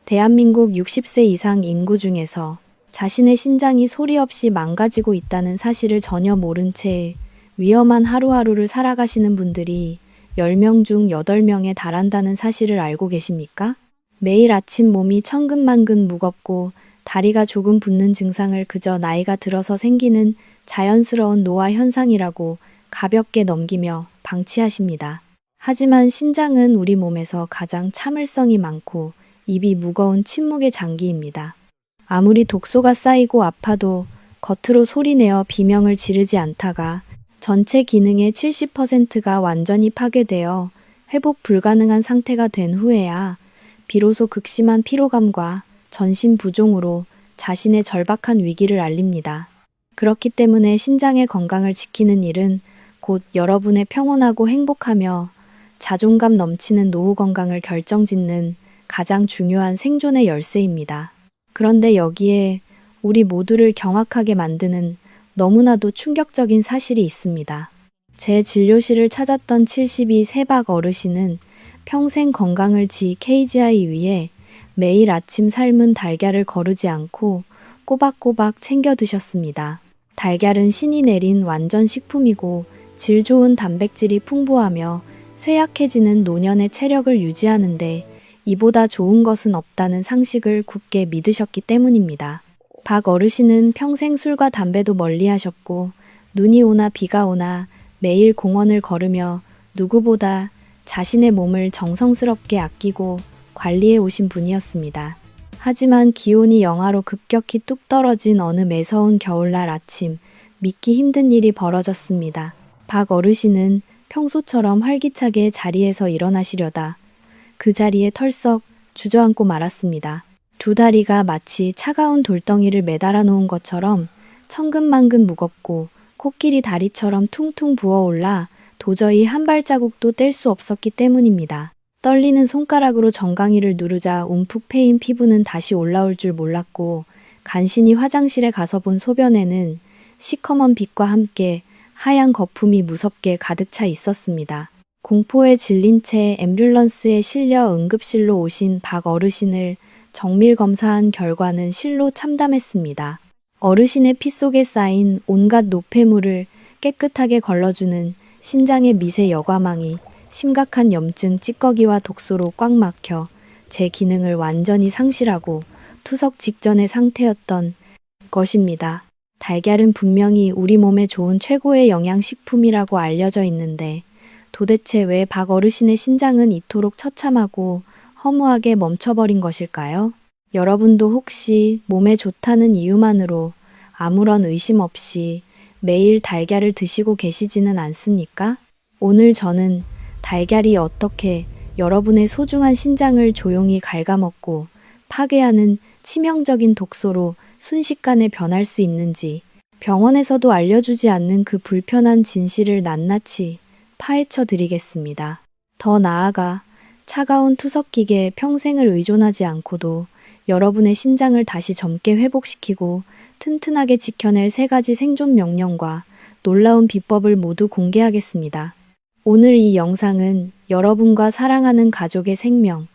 대한민국 60세 이상 인구 중에서 자신의 신장이 소리 없이 망가지고 있다는 사실을 전혀 모른 채 위험한 하루하루를 살아가시는 분들이 10명 중 8명에 달한다는 사실을 알고 계십니까? 매일 아침 몸이 천근만근 무겁고 다리가 조금 붓는 증상을 그저 나이가 들어서 생기는 자연스러운 노화 현상이라고 가볍게 넘기며 방치하십니다. 하지만 신장은 우리 몸에서 가장 참을성이 많고 입이 무거운 침묵의 장기입니다. 아무리 독소가 쌓이고 아파도 겉으로 소리내어 비명을 지르지 않다가 전체 기능의 70%가 완전히 파괴되어 회복 불가능한 상태가 된 후에야 비로소 극심한 피로감과 전신 부종으로 자신의 절박한 위기를 알립니다. 그렇기 때문에 신장의 건강을 지키는 일은 곧 여러분의 평온하고 행복하며 자존감 넘치는 노후 건강을 결정짓는 가장 중요한 생존의 열쇠입니다. 그런데 여기에 우리 모두를 경악하게 만드는 너무나도 충격적인 사실이 있습니다. 제 진료실을 찾았던 72세 박 어르신은 평생 건강을 KGI 위해 매일 아침 삶은 달걀을 거르지 않고 꼬박꼬박 챙겨 드셨습니다. 달걀은 신이 내린 완전 식품이고 질 좋은 단백질이 풍부하며 쇠약해지는 노년의 체력을 유지하는데 이보다 좋은 것은 없다는 상식을 굳게 믿으셨기 때문입니다. 박 어르신은 평생 술과 담배도 멀리하셨고 눈이 오나 비가 오나 매일 공원을 걸으며 누구보다 자신의 몸을 정성스럽게 아끼고 관리해 오신 분이었습니다. 하지만 기온이 영하로 급격히 뚝 떨어진 어느 매서운 겨울날 아침, 믿기 힘든 일이 벌어졌습니다. 박 어르신은 평소처럼 활기차게 자리에서 일어나시려다 그 자리에 털썩 주저앉고 말았습니다. 두 다리가 마치 차가운 돌덩이를 매달아 놓은 것처럼 천근만근 무겁고 코끼리 다리처럼 퉁퉁 부어올라 도저히 한 발자국도 뗄 수 없었기 때문입니다. 떨리는 손가락으로 정강이를 누르자 움푹 패인 피부는 다시 올라올 줄 몰랐고 간신히 화장실에 가서 본 소변에는 시커먼 빛과 함께 하얀 거품이 무섭게 가득 차 있었습니다. 공포에 질린 채 앰뷸런스에 실려 응급실로 오신 박 어르신을 정밀 검사한 결과는 실로 참담했습니다. 어르신의 피 속에 쌓인 온갖 노폐물을 깨끗하게 걸러주는 신장의 미세 여과망이 심각한 염증 찌꺼기와 독소로 꽉 막혀 제 기능을 완전히 상실하고 투석 직전의 상태였던 것입니다. 달걀은 분명히 우리 몸에 좋은 최고의 영양식품이라고 알려져 있는데 도대체 왜 박 어르신의 신장은 이토록 처참하고 허무하게 멈춰버린 것일까요? 여러분도 혹시 몸에 좋다는 이유만으로 아무런 의심 없이 매일 달걀을 드시고 계시지는 않습니까? 오늘 저는 달걀이 어떻게 여러분의 소중한 신장을 조용히 갉아먹고 파괴하는 치명적인 독소로 순식간에 변할 수 있는지 병원에서도 알려주지 않는 그 불편한 진실을 낱낱이 파헤쳐 드리겠습니다. 더 나아가 차가운 투석기계에 평생을 의존하지 않고도 여러분의 신장을 다시 젊게 회복시키고 튼튼하게 지켜낼 3가지 생존 명령과 놀라운 비법을 모두 공개하겠습니다. 오늘 이 영상은 여러분과 사랑하는 가족의 생명,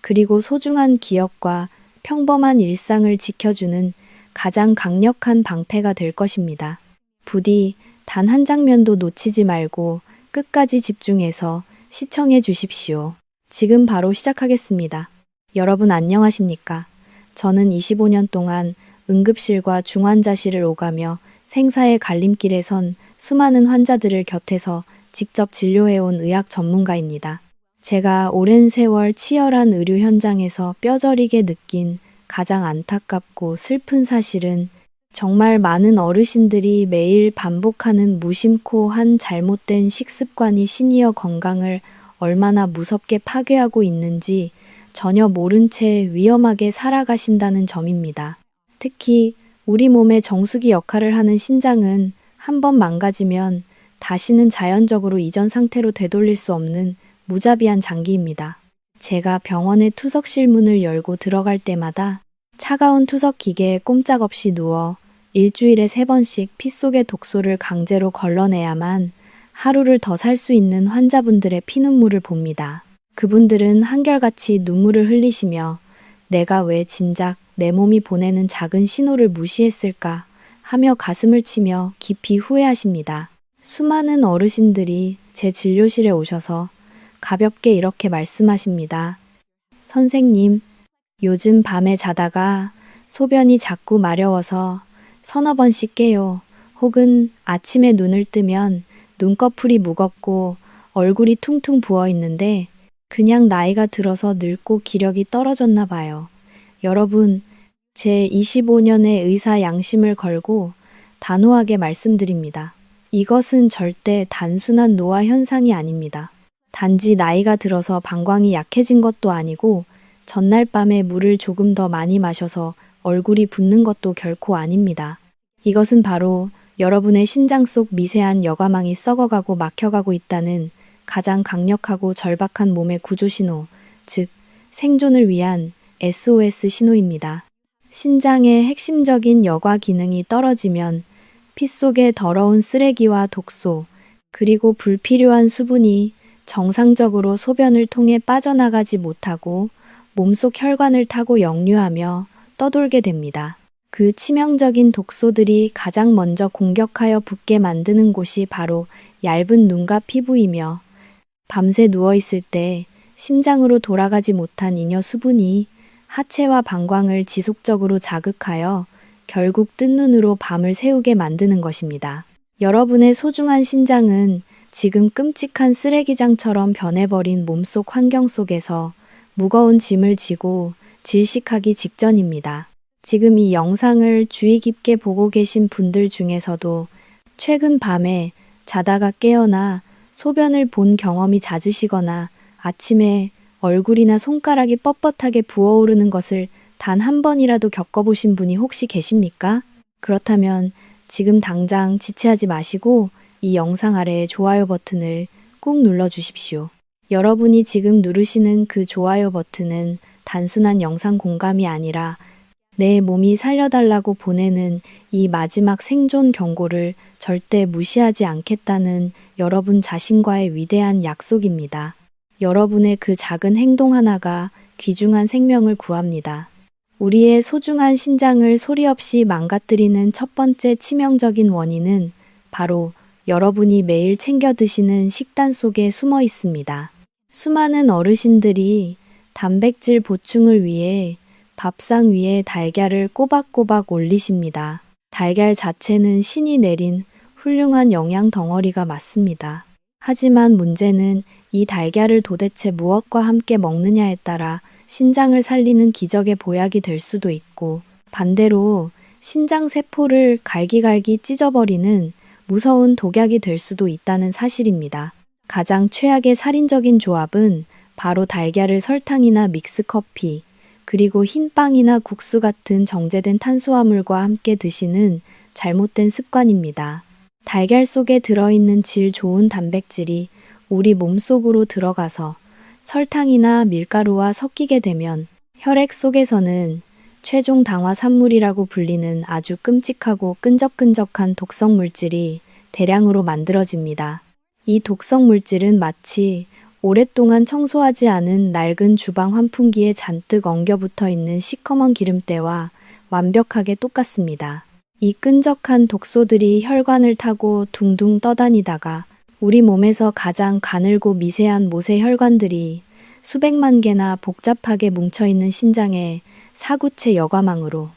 그리고 소중한 기억과 평범한 일상을 지켜주는 가장 강력한 방패가 될 것입니다. 부디 단 한 장면도 놓치지 말고 끝까지 집중해서 시청해 주십시오. 지금 바로 시작하겠습니다. 여러분 안녕하십니까? 저는 25년 동안 응급실과 중환자실을 오가며 생사의 갈림길에 선 수많은 환자들을 곁에서 직접 진료해온 의학 전문가입니다. 제가 오랜 세월 치열한 의료 현장에서 뼈저리게 느낀 가장 안타깝고 슬픈 사실은 정말 많은 어르신들이 매일 반복하는 무심코 한 잘못된 식습관이 시니어 건강을 얼마나 무섭게 파괴하고 있는지 전혀 모른 채 위험하게 살아가신다는 점입니다. 특히 우리 몸의 정수기 역할을 하는 신장은 한번 망가지면 다시는 자연적으로 이전 상태로 되돌릴 수 없는 무자비한 장기입니다. 제가 병원의 투석실 문을 열고 들어갈 때마다 차가운 투석 기계에 꼼짝없이 누워 일주일에 3번씩 피 속의 독소를 강제로 걸러내야만 하루를 더 살 수 있는 환자분들의 피눈물을 봅니다. 그분들은 한결같이 눈물을 흘리시며 내가 왜 진작 내 몸이 보내는 작은 신호를 무시했을까 하며 가슴을 치며 깊이 후회하십니다. 수많은 어르신들이 제 진료실에 오셔서 가볍게 이렇게 말씀하십니다. 선생님, 요즘 밤에 자다가 소변이 자꾸 마려워서 서너 번씩 깨요. 혹은 아침에 눈을 뜨면 눈꺼풀이 무겁고 얼굴이 퉁퉁 부어 있는데 그냥 나이가 들어서 늙고 기력이 떨어졌나 봐요. 여러분, 제 25년의 의사 양심을 걸고 단호하게 말씀드립니다. 이것은 절대 단순한 노화 현상이 아닙니다. 단지 나이가 들어서 방광이 약해진 것도 아니고 전날 밤에 물을 조금 더 많이 마셔서 얼굴이 붓는 것도 결코 아닙니다. 이것은 바로 여러분의 신장 속 미세한 여과망이 썩어가고 막혀가고 있다는 가장 강력하고 절박한 몸의 구조 신호, 즉 생존을 위한 SOS 신호입니다. 신장의 핵심적인 여과 기능이 떨어지면 피 속의 더러운 쓰레기와 독소, 그리고 불필요한 수분이 정상적으로 소변을 통해 빠져나가지 못하고 몸속 혈관을 타고 역류하며 떠돌게 됩니다. 그 치명적인 독소들이 가장 먼저 공격하여 붓게 만드는 곳이 바로 얇은 눈과 피부이며 밤새 누워있을 때 심장으로 돌아가지 못한 잉여 수분이 하체와 방광을 지속적으로 자극하여 결국 뜬 눈으로 밤을 새우게 만드는 것입니다. 여러분의 소중한 신장은 지금 끔찍한 쓰레기장처럼 변해버린 몸속 환경 속에서 무거운 짐을 지고 질식하기 직전입니다. 지금 이 영상을 주의 깊게 보고 계신 분들 중에서도 최근 밤에 자다가 깨어나 소변을 본 경험이 잦으시거나 아침에 얼굴이나 손가락이 뻣뻣하게 부어오르는 것을 단 한 번이라도 겪어보신 분이 혹시 계십니까? 그렇다면 지금 당장 지체하지 마시고 이 영상 아래의 좋아요 버튼을 꾹 눌러주십시오. 여러분이 지금 누르시는 그 좋아요 버튼은 단순한 영상 공감이 아니라 내 몸이 살려달라고 보내는 이 마지막 생존 경고를 절대 무시하지 않겠다는 여러분 자신과의 위대한 약속입니다. 여러분의 그 작은 행동 하나가 귀중한 생명을 구합니다. 우리의 소중한 신장을 소리 없이 망가뜨리는 첫 번째 치명적인 원인은 바로 여러분이 매일 챙겨 드시는 식단 속에 숨어 있습니다. 수많은 어르신들이 단백질 보충을 위해 밥상 위에 달걀을 꼬박꼬박 올리십니다. 달걀 자체는 신이 내린 훌륭한 영양 덩어리가 맞습니다. 하지만 문제는 이 달걀을 도대체 무엇과 함께 먹느냐에 따라 신장을 살리는 기적의 보약이 될 수도 있고 반대로 신장 세포를 갈기갈기 찢어버리는 무서운 독약이 될 수도 있다는 사실입니다. 가장 최악의 살인적인 조합은 바로 달걀을 설탕이나 믹스커피, 그리고 흰빵이나 국수 같은 정제된 탄수화물과 함께 드시는 잘못된 습관입니다. 달걀 속에 들어있는 질 좋은 단백질이 우리 몸속으로 들어가서 설탕이나 밀가루와 섞이게 되면 혈액 속에서는 최종 당화 산물이라고 불리는 아주 끔찍하고 끈적끈적한 독성 물질이 대량으로 만들어집니다. 이 독성 물질은 마치 오랫동안 청소하지 않은 낡은 주방 환풍기에 잔뜩 엉겨붙어 있는 시커먼 기름때와 완벽하게 똑같습니다. 이 끈적한 독소들이 혈관을 타고 둥둥 떠다니다가 우리 몸에서 가장 가늘고 미세한 모세 혈관들이 수백만 개나 복잡하게 뭉쳐있는 신장의 사구체 여과망으로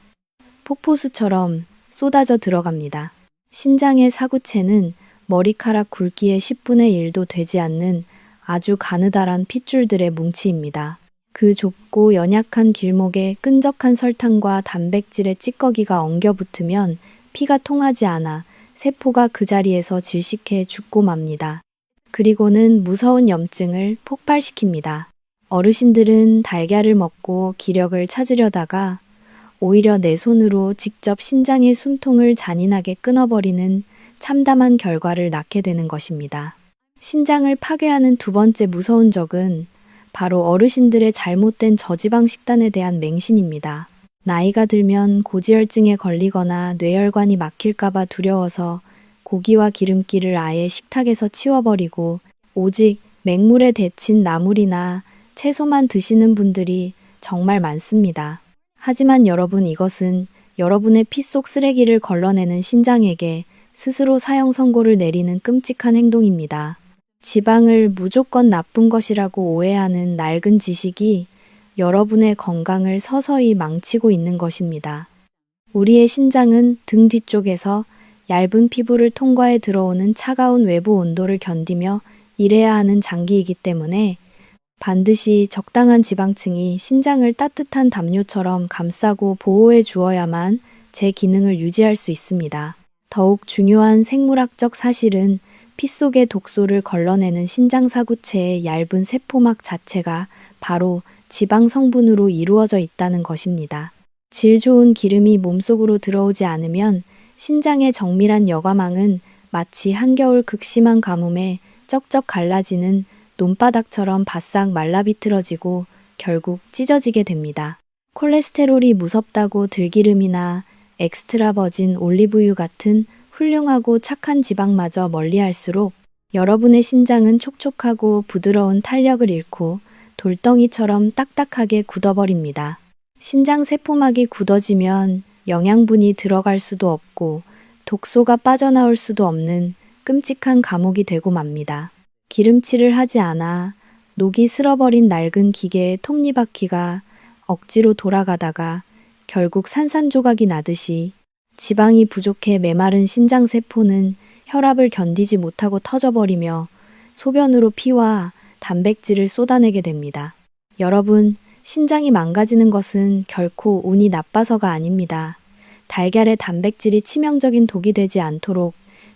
폭포수처럼 쏟아져 들어갑니다. 신장의 사구체는 머리카락 굵기의 10분의 1도 되지 않는 아주 가느다란 핏줄들의 뭉치입니다. 그 좁고 연약한 길목에 끈적한 설탕과 단백질의 찌꺼기가 엉겨붙으면 피가 통하지 않아 세포가 그 자리에서 질식해 죽고 맙니다. 그리고는 무서운 염증을 폭발시킵니다. 어르신들은 달걀을 먹고 기력을 찾으려다가 오히려 내 손으로 직접 신장의 숨통을 잔인하게 끊어버리는 참담한 결과를 낳게 되는 것입니다. 신장을 파괴하는 두 번째 무서운 적은 바로 어르신들의 잘못된 저지방 식단에 대한 맹신입니다. 나이가 들면 고지혈증에 걸리거나 뇌혈관이 막힐까봐 두려워서 고기와 기름기를 아예 식탁에서 치워버리고 오직 맹물에 데친 나물이나 채소만 드시는 분들이 정말 많습니다. 하지만 여러분, 이것은 여러분의 피 속 쓰레기를 걸러내는 신장에게 스스로 사형 선고를 내리는 끔찍한 행동입니다. 지방을 무조건 나쁜 것이라고 오해하는 낡은 지식이 여러분의 건강을 서서히 망치고 있는 것입니다. 우리의 신장은 등 뒤쪽에서 얇은 피부를 통과해 들어오는 차가운 외부 온도를 견디며 일해야 하는 장기이기 때문에 반드시 적당한 지방층이 신장을 따뜻한 담요처럼 감싸고 보호해 주어야만 제 기능을 유지할 수 있습니다. 더욱 중요한 생물학적 사실은 피 속의 독소를 걸러내는 신장사구체의 얇은 세포막 자체가 바로 지방 성분으로 이루어져 있다는 것입니다. 질 좋은 기름이 몸속으로 들어오지 않으면 신장의 정밀한 여과망은 마치 한겨울 극심한 가뭄에 쩍쩍 갈라지는 논바닥처럼 바싹 말라비틀어지고 결국 찢어지게 됩니다. 콜레스테롤이 무섭다고 들기름이나 엑스트라 버진 올리브유 같은 훌륭하고 착한 지방마저 멀리할수록 여러분의 신장은 촉촉하고 부드러운 탄력을 잃고 돌덩이처럼 딱딱하게 굳어버립니다. 신장 세포막이 굳어지면 영양분이 들어갈 수도 없고 독소가 빠져나올 수도 없는 끔찍한 감옥이 되고 맙니다. 기름칠을 하지 않아 녹이 쓸어버린 낡은 기계의 톱니바퀴가 억지로 돌아가다가 결국 산산조각이 나듯이 지방이 부족해 메마른 신장세포는 혈압을 견디지 못하고 터져버리며 소변으로 피와 단백질을 쏟아내게 됩니다. 여러분, 신장이 망가지는 것은 결코 운이 나빠서가 아닙니다. 달걀의 단백질이 치명적인 독이 되지 않도록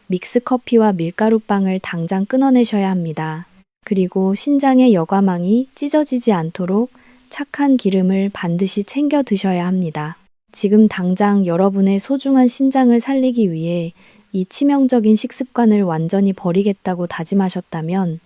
믹스커피와 밀가루빵을 당장 끊어내셔야 합니다. 그리고 신장의 여과망이 찢어지지 않도록 착한 기름을 반드시 챙겨 드셔야 합니다. 지금 당장 여러분의 소중한 신장을 살리기 위해 이 치명적인 식습관을 완전히 버리겠다고 다짐하셨다면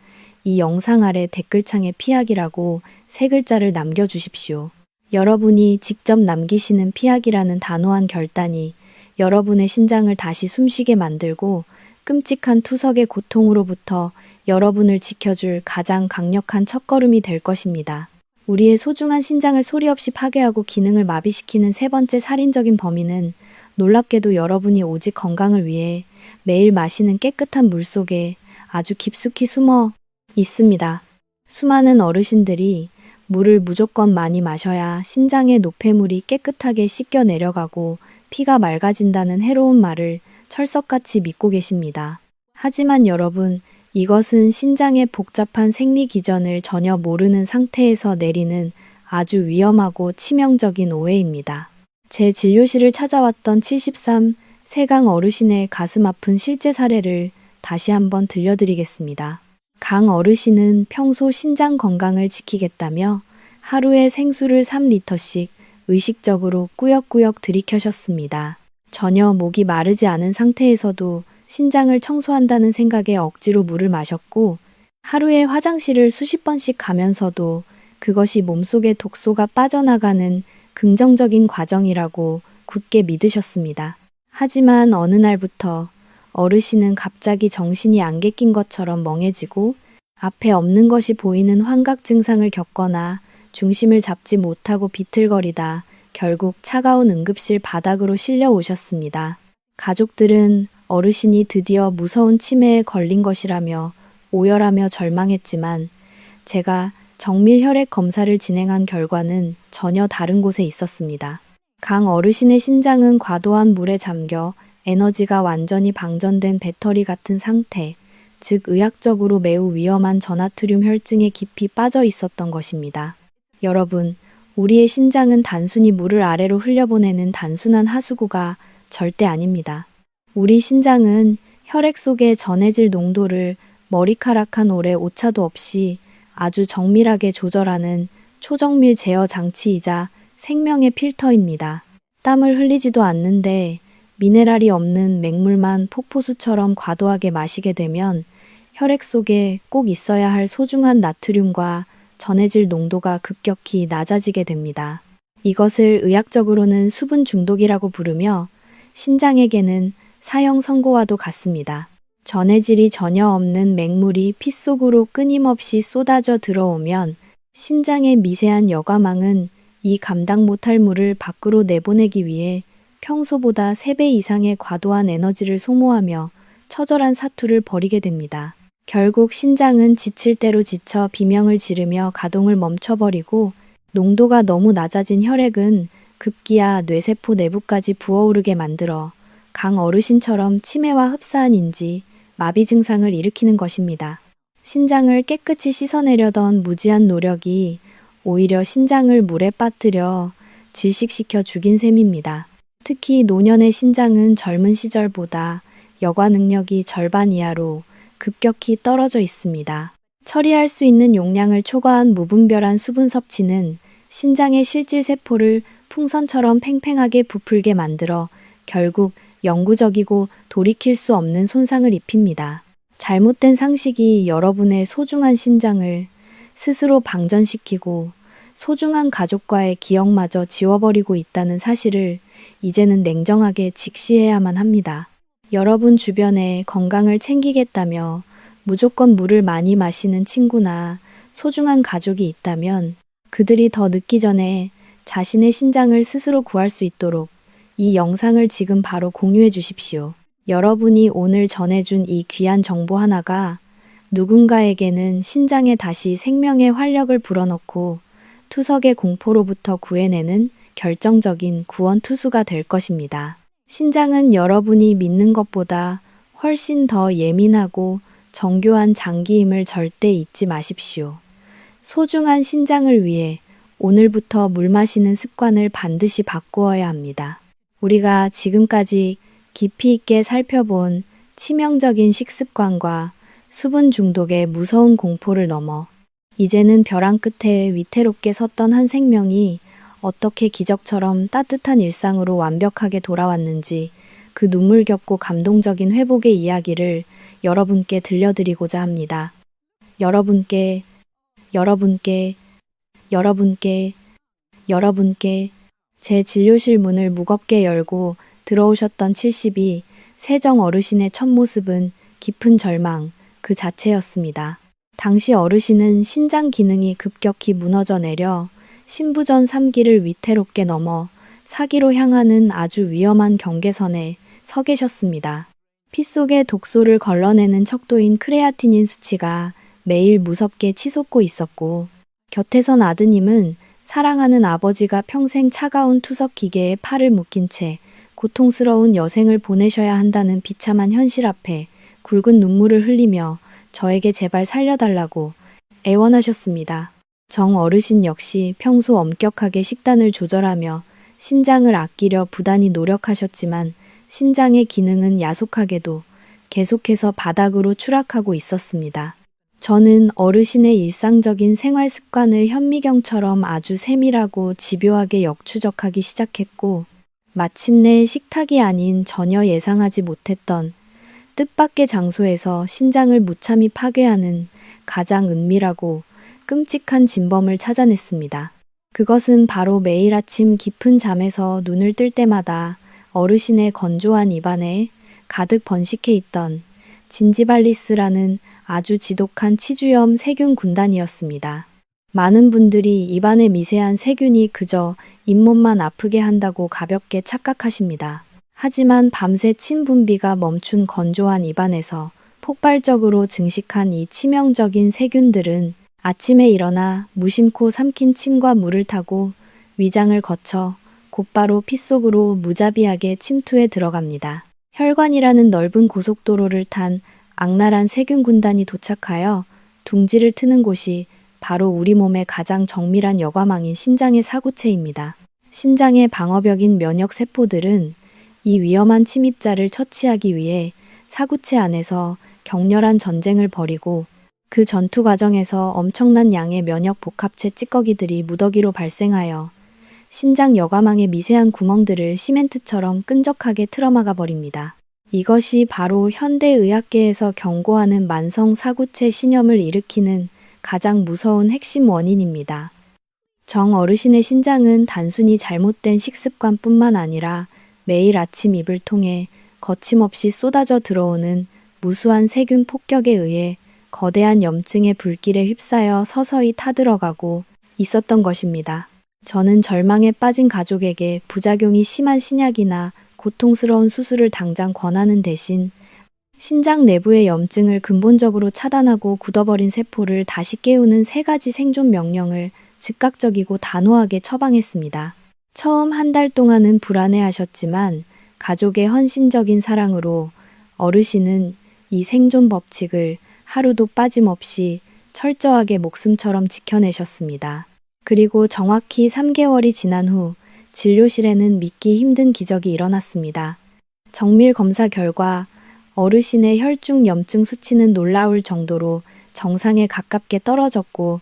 이 영상 아래 댓글창에 피하기라고 3글자를 남겨주십시오. 여러분이 직접 남기시는 피하기라는 단호한 결단이 여러분의 신장을 다시 숨쉬게 만들고 끔찍한 투석의 고통으로부터 여러분을 지켜줄 가장 강력한 첫걸음이 될 것입니다. 우리의 소중한 신장을 소리 없이 파괴하고 기능을 마비시키는 3번째 살인적인 범인은 놀랍게도 여러분이 오직 건강을 위해 매일 마시는 깨끗한 물 속에 아주 깊숙이 숨어 있습니다. 수많은 어르신들이 물을 무조건 많이 마셔야 신장의 노폐물이 깨끗하게 씻겨 내려가고 피가 맑아진다는 해로운 말을 철석같이 믿고 계십니다. 하지만 여러분, 이것은 신장의 복잡한 생리 기전을 전혀 모르는 상태에서 내리는 아주 위험하고 치명적인 오해입니다. 제 진료실을 찾아왔던 73 세강 어르신의 가슴 아픈 실제 사례를 다시 한번 들려드리겠습니다. 강 어르신은 평소 신장 건강을 지키겠다며 하루에 생수를 3리터씩 의식적으로 꾸역꾸역 들이켜셨습니다. 전혀 목이 마르지 않은 상태에서도 신장을 청소한다는 생각에 억지로 물을 마셨고 하루에 화장실을 수십 번씩 가면서도 그것이 몸속의 독소가 빠져나가는 긍정적인 과정이라고 굳게 믿으셨습니다. 하지만 어느 날부터 어르신은 갑자기 정신이 안개 낀 것처럼 멍해지고 앞에 없는 것이 보이는 환각 증상을 겪거나 중심을 잡지 못하고 비틀거리다 결국 차가운 응급실 바닥으로 실려 오셨습니다. 가족들은 어르신이 드디어 무서운 치매에 걸린 것이라며 오열하며 절망했지만 제가 정밀 혈액 검사를 진행한 결과는 전혀 다른 곳에 있었습니다. 강 어르신의 신장은 과도한 물에 잠겨 에너지가 완전히 방전된 배터리 같은 상태, 즉 의학적으로 매우 위험한 저나트륨 혈증에 깊이 빠져 있었던 것입니다. 여러분, 우리의 신장은 단순히 물을 아래로 흘려보내는 단순한 하수구가 절대 아닙니다. 우리 신장은 혈액 속의 전해질 농도를 머리카락 한 올의 오차도 없이 아주 정밀하게 조절하는 초정밀 제어 장치이자 생명의 필터입니다. 땀을 흘리지도 않는데 미네랄이 없는 맹물만 폭포수처럼 과도하게 마시게 되면 혈액 속에 꼭 있어야 할 소중한 나트륨과 전해질 농도가 급격히 낮아지게 됩니다. 이것을 의학적으로는 수분 중독이라고 부르며 신장에게는 사형 선고와도 같습니다. 전해질이 전혀 없는 맹물이 피 속으로 끊임없이 쏟아져 들어오면 신장의 미세한 여과망은 이 감당 못할 물을 밖으로 내보내기 위해 평소보다 3배 이상의 과도한 에너지를 소모하며 처절한 사투를 벌이게 됩니다. 결국 신장은 지칠 대로 지쳐 비명을 지르며 가동을 멈춰버리고 농도가 너무 낮아진 혈액은 급기야 뇌세포 내부까지 부어오르게 만들어 강 어르신처럼 치매와 흡사한 인지, 마비 증상을 일으키는 것입니다. 신장을 깨끗이 씻어내려던 무지한 노력이 오히려 신장을 물에 빠뜨려 질식시켜 죽인 셈입니다. 특히 노년의 신장은 젊은 시절보다 여과 능력이 절반 이하로 급격히 떨어져 있습니다. 처리할 수 있는 용량을 초과한 무분별한 수분 섭취는 신장의 실질세포를 풍선처럼 팽팽하게 부풀게 만들어 결국 영구적이고 돌이킬 수 없는 손상을 입힙니다. 잘못된 상식이 여러분의 소중한 신장을 스스로 방전시키고 소중한 가족과의 기억마저 지워버리고 있다는 사실을 이제는 냉정하게 직시해야만 합니다. 여러분 주변에 건강을 챙기겠다며 무조건 물을 많이 마시는 친구나 소중한 가족이 있다면 그들이 더 늦기 전에 자신의 신장을 스스로 구할 수 있도록 이 영상을 지금 바로 공유해 주십시오. 여러분이 오늘 전해준 이 귀한 정보 하나가 누군가에게는 신장에 다시 생명의 활력을 불어넣고 투석의 공포로부터 구해내는 결정적인 구원 투수가 될 것입니다. 신장은 여러분이 믿는 것보다 훨씬 더 예민하고 정교한 장기임을 절대 잊지 마십시오. 소중한 신장을 위해 오늘부터 물 마시는 습관을 반드시 바꾸어야 합니다. 우리가 지금까지 깊이 있게 살펴본 치명적인 식습관과 수분 중독의 무서운 공포를 넘어 이제는 벼랑 끝에 위태롭게 섰던 한 생명이 어떻게 기적처럼 따뜻한 일상으로 완벽하게 돌아왔는지 그 눈물겹고 감동적인 회복의 이야기를 여러분께 들려드리고자 합니다. 여러분께 제 진료실 문을 무겁게 열고 들어오셨던 72 세정 어르신의 첫 모습은 깊은 절망 그 자체였습니다. 당시 어르신은 신장 기능이 급격히 무너져 내려 신부전 3기를 위태롭게 넘어 4기로 향하는 아주 위험한 경계선에 서 계셨습니다. 피 속에 독소를 걸러내는 척도인 크레아티닌 수치가 매일 무섭게 치솟고 있었고 곁에선 아드님은 사랑하는 아버지가 평생 차가운 투석 기계에 팔을 묶인 채 고통스러운 여생을 보내셔야 한다는 비참한 현실 앞에 굵은 눈물을 흘리며 저에게 제발 살려달라고 애원하셨습니다. 정 어르신 역시 평소 엄격하게 식단을 조절하며 신장을 아끼려 부단히 노력하셨지만 신장의 기능은 야속하게도 계속해서 바닥으로 추락하고 있었습니다. 저는 어르신의 일상적인 생활 습관을 현미경처럼 아주 세밀하고 집요하게 역추적하기 시작했고 마침내 식탁이 아닌 전혀 예상하지 못했던 뜻밖의 장소에서 신장을 무참히 파괴하는 가장 은밀하고 끔찍한 진범을 찾아냈습니다. 그것은 바로 매일 아침 깊은 잠에서 눈을 뜰 때마다 어르신의 건조한 입안에 가득 번식해 있던 진지발리스라는 아주 지독한 치주염 세균 군단이었습니다. 많은 분들이 입안의 미세한 세균이 그저 잇몸만 아프게 한다고 가볍게 착각하십니다. 하지만 밤새 침 분비가 멈춘 건조한 입안에서 폭발적으로 증식한 이 치명적인 세균들은 아침에 일어나 무심코 삼킨 침과 물을 타고 위장을 거쳐 곧바로 피 속으로 무자비하게 침투해 들어갑니다. 혈관이라는 넓은 고속도로를 탄 악랄한 세균 군단이 도착하여 둥지를 트는 곳이 바로 우리 몸의 가장 정밀한 여과망인 신장의 사구체입니다. 신장의 방어벽인 면역 세포들은 이 위험한 침입자를 처치하기 위해 사구체 안에서 격렬한 전쟁을 벌이고 그 전투 과정에서 엄청난 양의 면역 복합체 찌꺼기들이 무더기로 발생하여 신장 여과망의 미세한 구멍들을 시멘트처럼 끈적하게 틀어막아 버립니다. 이것이 바로 현대의학계에서 경고하는 만성 사구체 신염을 일으키는 가장 무서운 핵심 원인입니다. 정 어르신의 신장은 단순히 잘못된 식습관뿐만 아니라 매일 아침 입을 통해 거침없이 쏟아져 들어오는 무수한 세균 폭격에 의해 거대한 염증의 불길에 휩싸여 서서히 타들어가고 있었던 것입니다. 저는 절망에 빠진 가족에게 부작용이 심한 신약이나 고통스러운 수술을 당장 권하는 대신 신장 내부의 염증을 근본적으로 차단하고 굳어버린 세포를 다시 깨우는 3가지 생존 명령을 즉각적이고 단호하게 처방했습니다. 처음 한 달 동안은 불안해하셨지만 가족의 헌신적인 사랑으로 어르신은 이 생존 법칙을 하루도 빠짐없이 철저하게 목숨처럼 지켜내셨습니다. 그리고 정확히 3개월이 지난 후 진료실에는 믿기 힘든 기적이 일어났습니다. 정밀 검사 결과 어르신의 혈중 염증 수치는 놀라울 정도로 정상에 가깝게 떨어졌고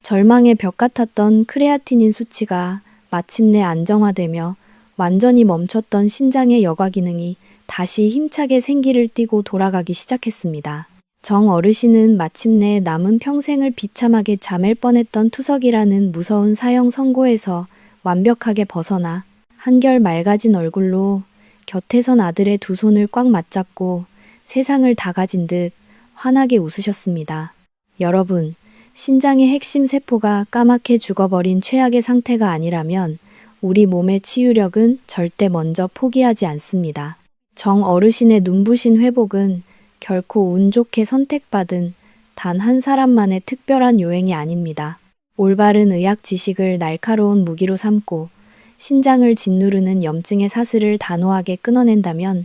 절망의 벽 같았던 크레아티닌 수치가 마침내 안정화되며 완전히 멈췄던 신장의 여과 기능이 다시 힘차게 생기를 띠고 돌아가기 시작했습니다. 정 어르신은 마침내 남은 평생을 비참하게 잠을 뻔했던 투석이라는 무서운 사형 선고에서 완벽하게 벗어나 한결 맑아진 얼굴로 곁에 선 아들의 2손을 꽉 맞잡고 세상을 다 가진 듯 환하게 웃으셨습니다. 여러분, 신장의 핵심 세포가 까맣게 죽어버린 최악의 상태가 아니라면 우리 몸의 치유력은 절대 먼저 포기하지 않습니다. 정 어르신의 눈부신 회복은 결코 운 좋게 선택받은 단 한 사람만의 특별한 요행이 아닙니다. 올바른 의학 지식을 날카로운 무기로 삼고 신장을 짓누르는 염증의 사슬을 단호하게 끊어낸다면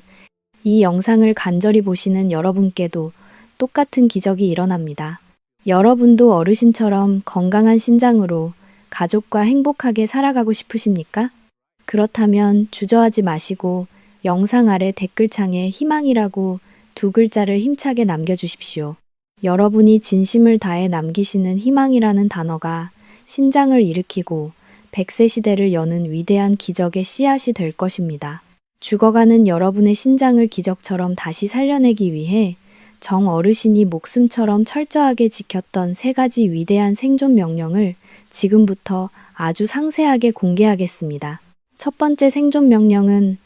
이 영상을 간절히 보시는 여러분께도 똑같은 기적이 일어납니다. 여러분도 어르신처럼 건강한 신장으로 가족과 행복하게 살아가고 싶으십니까? 그렇다면 주저하지 마시고 영상 아래 댓글창에 희망이라고 2글자를 힘차게 남겨주십시오. 여러분이 진심을 다해 남기시는 희망이라는 단어가 신장을 일으키고 100세 시대를 여는 위대한 기적의 씨앗이 될 것입니다. 죽어가는 여러분의 신장을 기적처럼 다시 살려내기 위해 정 어르신이 목숨처럼 철저하게 지켰던 3가지 위대한 생존 명령을 지금부터 아주 상세하게 공개하겠습니다. 첫 번째 생존 명령은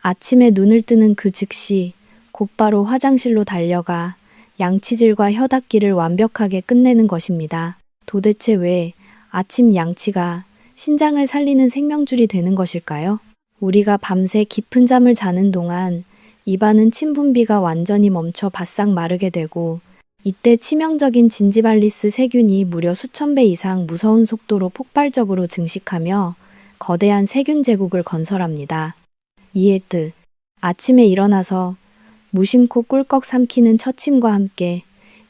아침에 눈을 뜨는 그 즉시 곧바로 화장실로 달려가 양치질과 혀 닦기를 완벽하게 끝내는 것입니다. 도대체 왜 아침 양치가 신장을 살리는 생명줄이 되는 것일까요? 우리가 밤새 깊은 잠을 자는 동안 입안은 침 분비가 완전히 멈춰 바싹 마르게 되고 이때 치명적인 진지발리스 세균이 무려 수천 배 이상 무서운 속도로 폭발적으로 증식하며 거대한 세균 제국을 건설합니다. 이에 뜻, 아침에 일어나서 무심코 꿀꺽 삼키는 첫 침과 함께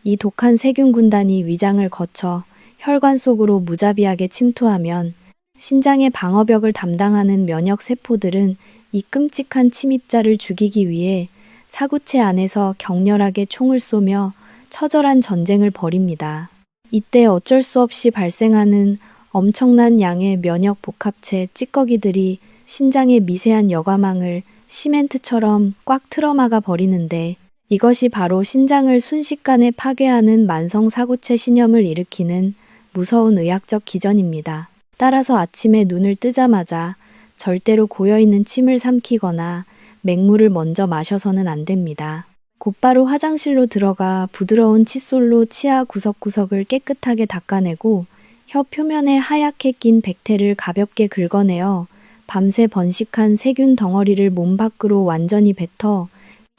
이 독한 세균 군단이 위장을 거쳐 혈관 속으로 무자비하게 침투하면 신장의 방어벽을 담당하는 면역 세포들은 이 끔찍한 침입자를 죽이기 위해 사구체 안에서 격렬하게 총을 쏘며 처절한 전쟁을 벌입니다. 이때 어쩔 수 없이 발생하는 엄청난 양의 면역 복합체 찌꺼기들이 신장의 미세한 여과망을 시멘트처럼 꽉 틀어막아 버리는데 이것이 바로 신장을 순식간에 파괴하는 만성 사구체 신염을 일으키는 무서운 의학적 기전입니다. 따라서 아침에 눈을 뜨자마자 절대로 고여있는 침을 삼키거나 맹물을 먼저 마셔서는 안 됩니다. 곧바로 화장실로 들어가 부드러운 칫솔로 치아 구석구석을 깨끗하게 닦아내고 혀 표면에 하얗게 낀 백태를 가볍게 긁어내어 밤새 번식한 세균 덩어리를 몸 밖으로 완전히 뱉어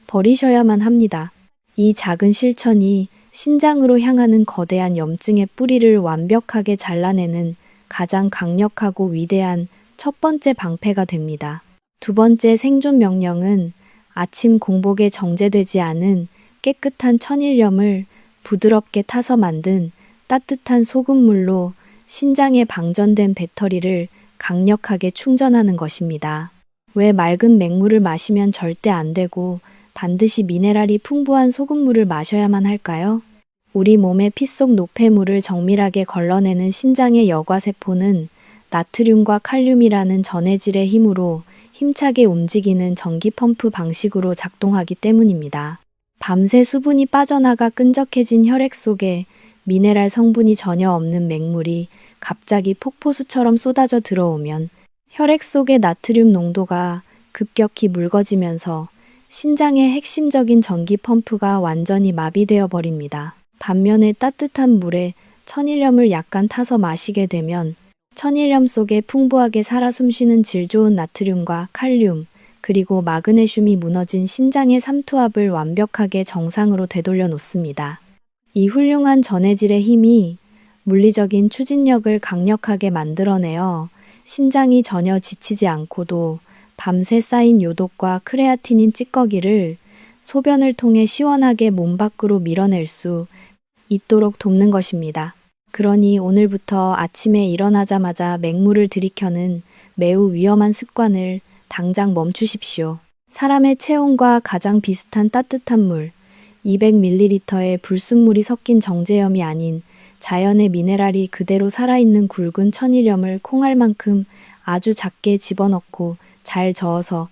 버리셔야만 합니다. 이 작은 실천이 신장으로 향하는 거대한 염증의 뿌리를 완벽하게 잘라내는 가장 강력하고 위대한 첫 번째 방패가 됩니다. 두 번째 생존 명령은 아침 공복에 정제되지 않은 깨끗한 천일염을 부드럽게 타서 만든 따뜻한 소금물로 신장에 방전된 배터리를 강력하게 충전하는 것입니다. 왜 맑은 맹물을 마시면 절대 안 되고 반드시 미네랄이 풍부한 소금물을 마셔야만 할까요? 우리 몸의 피 속 노폐물을 정밀하게 걸러내는 신장의 여과세포는 나트륨과 칼륨이라는 전해질의 힘으로 힘차게 움직이는 전기 펌프 방식으로 작동하기 때문입니다. 밤새 수분이 빠져나가 끈적해진 혈액 속에 미네랄 성분이 전혀 없는 맹물이 갑자기 폭포수처럼 쏟아져 들어오면 혈액 속의 나트륨 농도가 급격히 묽어지면서 신장의 핵심적인 전기 펌프가 완전히 마비되어 버립니다. 반면에 따뜻한 물에 천일염을 약간 타서 마시게 되면 천일염 속에 풍부하게 살아 숨쉬는 질 좋은 나트륨과 칼륨, 그리고 마그네슘이 무너진 신장의 삼투압을 완벽하게 정상으로 되돌려 놓습니다. 이 훌륭한 전해질의 힘이 물리적인 추진력을 강력하게 만들어내어 신장이 전혀 지치지 않고도 밤새 쌓인 요독과 크레아티닌 찌꺼기를 소변을 통해 시원하게 몸 밖으로 밀어낼 수 있도록 돕는 것입니다. 그러니 오늘부터 아침에 일어나자마자 맹물을 들이켜는 매우 위험한 습관을 당장 멈추십시오. 사람의 체온과 가장 비슷한 따뜻한 물, 200ml의 불순물이 섞인 정제염이 아닌 자연의 미네랄이 그대로 살아있는 굵은 천일염을 콩알만큼 아주 작게 집어넣고 잘 저어서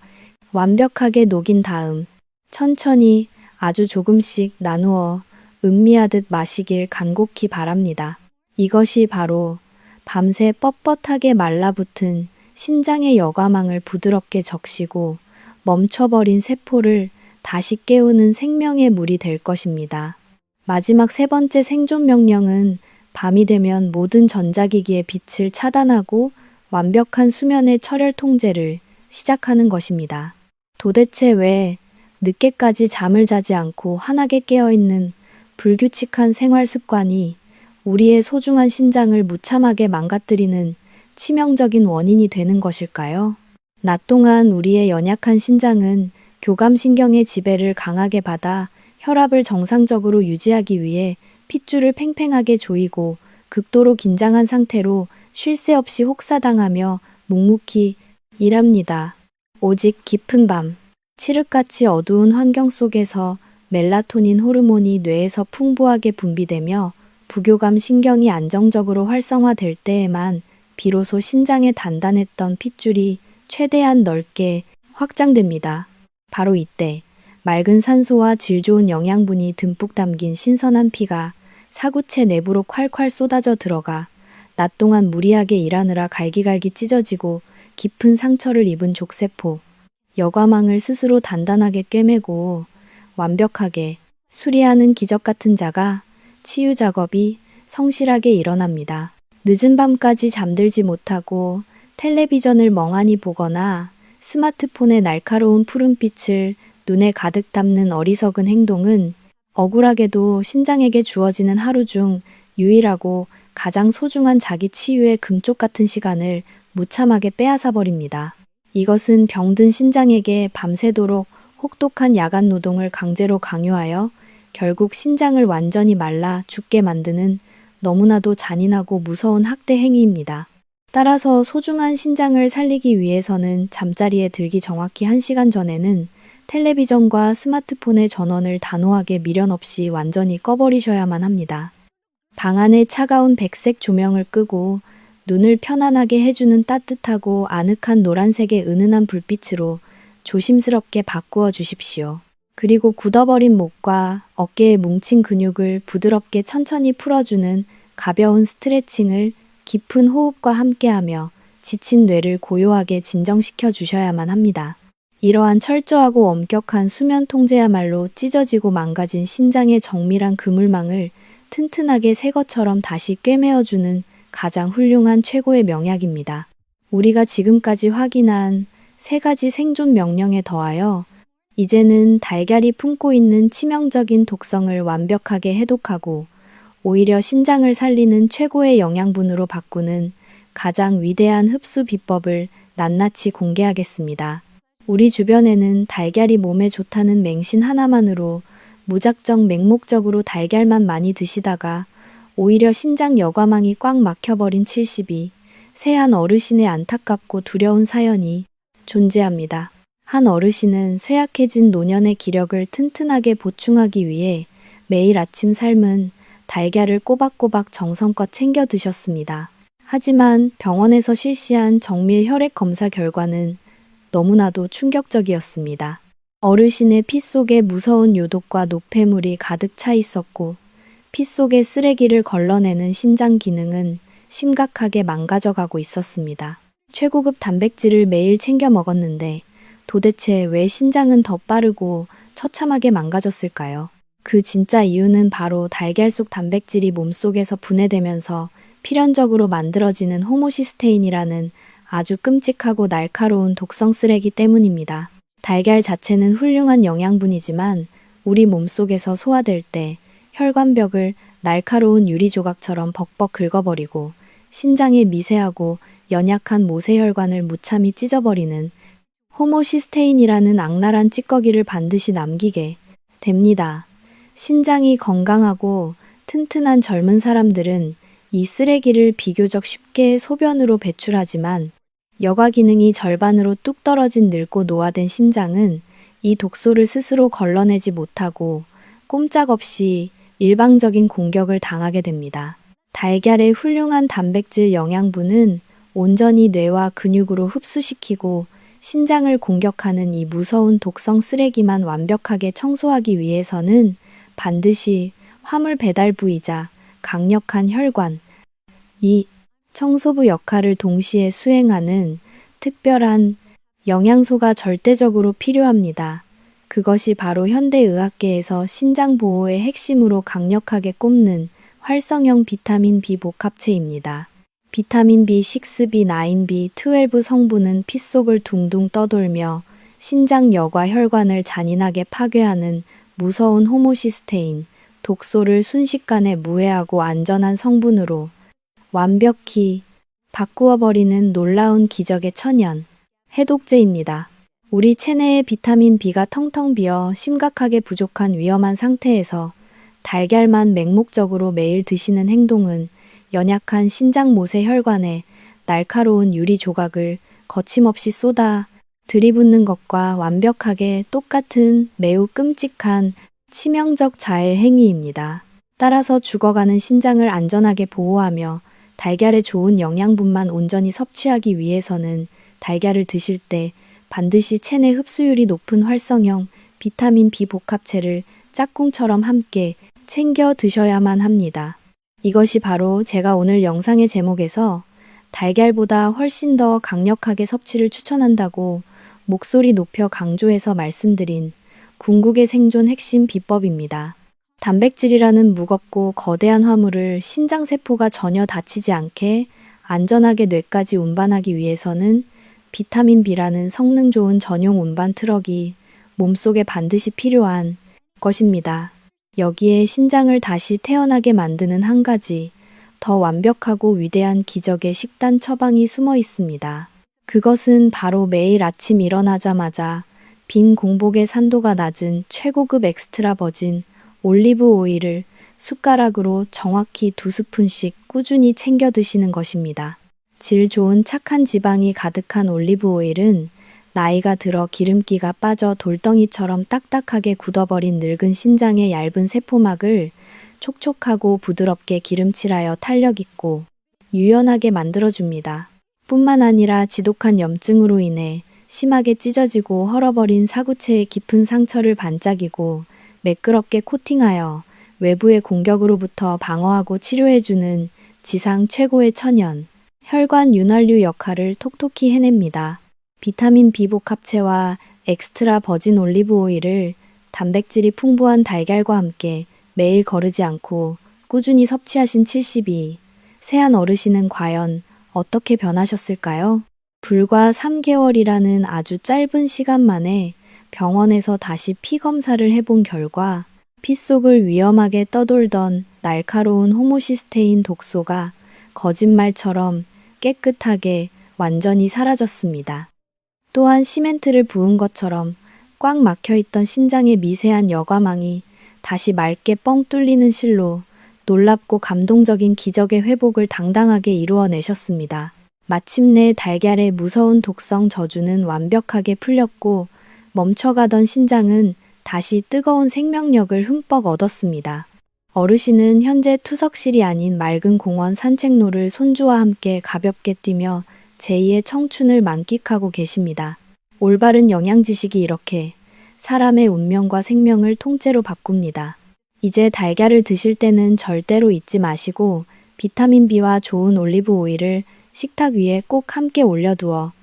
완벽하게 녹인 다음 천천히 아주 조금씩 나누어 음미하듯 마시길 간곡히 바랍니다. 이것이 바로 밤새 뻣뻣하게 말라붙은 신장의 여과망을 부드럽게 적시고 멈춰버린 세포를 다시 깨우는 생명의 물이 될 것입니다. 마지막 세 번째 생존 명령은 밤이 되면 모든 전자기기의 빛을 차단하고 완벽한 수면의 철혈 통제를 시작하는 것입니다. 도대체 왜 늦게까지 잠을 자지 않고 환하게 깨어있는 불규칙한 생활 습관이 우리의 소중한 신장을 무참하게 망가뜨리는 치명적인 원인이 되는 것일까요? 낮 동안 우리의 연약한 신장은 교감신경의 지배를 강하게 받아 혈압을 정상적으로 유지하기 위해 핏줄을 팽팽하게 조이고 극도로 긴장한 상태로 쉴 새 없이 혹사당하며 묵묵히 일합니다. 오직 깊은 밤, 칠흑같이 어두운 환경 속에서 멜라토닌 호르몬이 뇌에서 풍부하게 분비되며 부교감 신경이 안정적으로 활성화될 때에만 비로소 신장에 단단했던 핏줄이 최대한 넓게 확장됩니다. 바로 이때 맑은 산소와 질 좋은 영양분이 듬뿍 담긴 신선한 피가 사구체 내부로 콸콸 쏟아져 들어가 낮 동안 무리하게 일하느라 갈기갈기 찢어지고 깊은 상처를 입은 족세포, 여과망을 스스로 단단하게 꿰매고 완벽하게 수리하는 기적 같은 자가 치유 작업이 성실하게 일어납니다. 늦은 밤까지 잠들지 못하고 텔레비전을 멍하니 보거나 스마트폰의 날카로운 푸른빛을 눈에 가득 담는 어리석은 행동은 억울하게도 신장에게 주어지는 하루 중 유일하고 가장 소중한 자기 치유의 금쪽 같은 시간을 무참하게 빼앗아 버립니다. 이것은 병든 신장에게 밤새도록 혹독한 야간 노동을 강제로 강요하여 결국 신장을 완전히 말라 죽게 만드는 너무나도 잔인하고 무서운 학대 행위입니다. 따라서 소중한 신장을 살리기 위해서는 잠자리에 들기 정확히 1시간 전에는 텔레비전과 스마트폰의 전원을 단호하게 미련 없이 완전히 꺼버리셔야만 합니다. 방 안의 차가운 백색 조명을 끄고 눈을 편안하게 해주는 따뜻하고 아늑한 노란색의 은은한 불빛으로 조심스럽게 바꾸어 주십시오. 그리고 굳어버린 목과 어깨에 뭉친 근육을 부드럽게 천천히 풀어주는 가벼운 스트레칭을 깊은 호흡과 함께하며 지친 뇌를 고요하게 진정시켜 주셔야만 합니다. 이러한 철저하고 엄격한 수면 통제야말로 찢어지고 망가진 신장의 정밀한 그물망을 튼튼하게 새 것처럼 다시 꿰매어주는 가장 훌륭한 최고의 명약입니다. 우리가 지금까지 확인한 3가지 생존 명령에 더하여 이제는 달걀이 품고 있는 치명적인 독성을 완벽하게 해독하고 오히려 신장을 살리는 최고의 영양분으로 바꾸는 가장 위대한 흡수 비법을 낱낱이 공개하겠습니다. 우리 주변에는 달걀이 몸에 좋다는 맹신 하나만으로 무작정 맹목적으로 달걀만 많이 드시다가 오히려 신장 여과망이 꽉 막혀버린 72, 세한 어르신의 안타깝고 두려운 사연이 존재합니다. 한 어르신은 쇠약해진 노년의 기력을 튼튼하게 보충하기 위해 매일 아침 삶은 달걀을 꼬박꼬박 정성껏 챙겨 드셨습니다. 하지만 병원에서 실시한 정밀 혈액 검사 결과는 너무나도 충격적이었습니다. 어르신의 피 속에 무서운 요독과 노폐물이 가득 차 있었고 피 속의 쓰레기를 걸러내는 신장 기능은 심각하게 망가져가고 있었습니다. 최고급 단백질을 매일 챙겨 먹었는데 도대체 왜 신장은 더 빠르고 처참하게 망가졌을까요? 그 진짜 이유는 바로 달걀 속 단백질이 몸속에서 분해되면서 필연적으로 만들어지는 호모시스테인이라는 아주 끔찍하고 날카로운 독성 쓰레기 때문입니다. 달걀 자체는 훌륭한 영양분이지만 우리 몸속에서 소화될 때 혈관벽을 날카로운 유리 조각처럼 벅벅 긁어버리고 신장의 미세하고 연약한 모세혈관을 무참히 찢어버리는 호모시스테인이라는 악랄한 찌꺼기를 반드시 남기게 됩니다. 신장이 건강하고 튼튼한 젊은 사람들은 이 쓰레기를 비교적 쉽게 소변으로 배출하지만 여과 기능이 절반으로 뚝 떨어진 늙고 노화된 신장은 이 독소를 스스로 걸러내지 못하고 꼼짝없이 일방적인 공격을 당하게 됩니다. 달걀의 훌륭한 단백질 영양분은 온전히 뇌와 근육으로 흡수시키고 신장을 공격하는 이 무서운 독성 쓰레기만 완벽하게 청소하기 위해서는 반드시 화물 배달부이자 강력한 혈관, 이 청소부 역할을 동시에 수행하는 특별한 영양소가 절대적으로 필요합니다. 그것이 바로 현대의학계에서 신장 보호의 핵심으로 강력하게 꼽는 활성형 비타민 B 복합체입니다. 비타민 B6, B9, B12 성분은 피 속을 둥둥 떠돌며 신장 여과 혈관을 잔인하게 파괴하는 무서운 호모시스테인, 독소를 순식간에 무해하고 안전한 성분으로 완벽히 바꾸어버리는 놀라운 기적의 천연 해독제입니다. 우리 체내의 비타민 B가 텅텅 비어 심각하게 부족한 위험한 상태에서 달걀만 맹목적으로 매일 드시는 행동은 연약한 신장 모세 혈관에 날카로운 유리 조각을 거침없이 쏟아 들이붓는 것과 완벽하게 똑같은 매우 끔찍한 치명적 자해 행위입니다. 따라서 죽어가는 신장을 안전하게 보호하며 달걀의 좋은 영양분만 온전히 섭취하기 위해서는 달걀을 드실 때 반드시 체내 흡수율이 높은 활성형 비타민 B 복합체를 짝꿍처럼 함께 챙겨 드셔야만 합니다. 이것이 바로 제가 오늘 영상의 제목에서 달걀보다 훨씬 더 강력하게 섭취를 추천한다고 목소리 높여 강조해서 말씀드린 궁극의 생존 핵심 비법입니다. 단백질이라는 무겁고 거대한 화물을 신장세포가 전혀 다치지 않게 안전하게 뇌까지 운반하기 위해서는 비타민 B라는 성능 좋은 전용 운반 트럭이 몸속에 반드시 필요한 것입니다. 여기에 신장을 다시 태어나게 만드는 한 가지 더 완벽하고 위대한 기적의 식단 처방이 숨어 있습니다. 그것은 바로 매일 아침 일어나자마자 빈 공복에 산도가 낮은 최고급 엑스트라 버진 올리브 오일을 숟가락으로 정확히 2스푼씩 꾸준히 챙겨 드시는 것입니다. 질 좋은 착한 지방이 가득한 올리브 오일은 나이가 들어 기름기가 빠져 돌덩이처럼 딱딱하게 굳어버린 늙은 신장의 얇은 세포막을 촉촉하고 부드럽게 기름칠하여 탄력 있고 유연하게 만들어줍니다. 뿐만 아니라 지독한 염증으로 인해 심하게 찢어지고 헐어버린 사구체의 깊은 상처를 반짝이고 매끄럽게 코팅하여 외부의 공격으로부터 방어하고 치료해주는 지상 최고의 천연, 혈관 윤활유 역할을 톡톡히 해냅니다. 비타민 B 복합체와 엑스트라 버진 올리브 오일을 단백질이 풍부한 달걀과 함께 매일 거르지 않고 꾸준히 섭취하신 72, 세한 어르신은 과연 어떻게 변하셨을까요? 불과 3개월이라는 아주 짧은 시간 만에 병원에서 다시 피 검사를 해본 결과 피 속을 위험하게 떠돌던 날카로운 호모시스테인 독소가 거짓말처럼 깨끗하게 완전히 사라졌습니다. 또한 시멘트를 부은 것처럼 꽉 막혀있던 신장의 미세한 여과망이 다시 맑게 뻥 뚫리는 실로 놀랍고 감동적인 기적의 회복을 당당하게 이루어내셨습니다. 마침내 달걀의 무서운 독성 저주는 완벽하게 풀렸고 멈춰가던 신장은 다시 뜨거운 생명력을 흠뻑 얻었습니다. 어르신은 현재 투석실이 아닌 맑은 공원 산책로를 손주와 함께 가볍게 뛰며 제2의 청춘을 만끽하고 계십니다. 올바른 영양 지식이 이렇게 사람의 운명과 생명을 통째로 바꿉니다. 이제 달걀을 드실 때는 절대로 잊지 마시고 비타민 B와 좋은 올리브 오일을 식탁 위에 꼭 함께 올려두어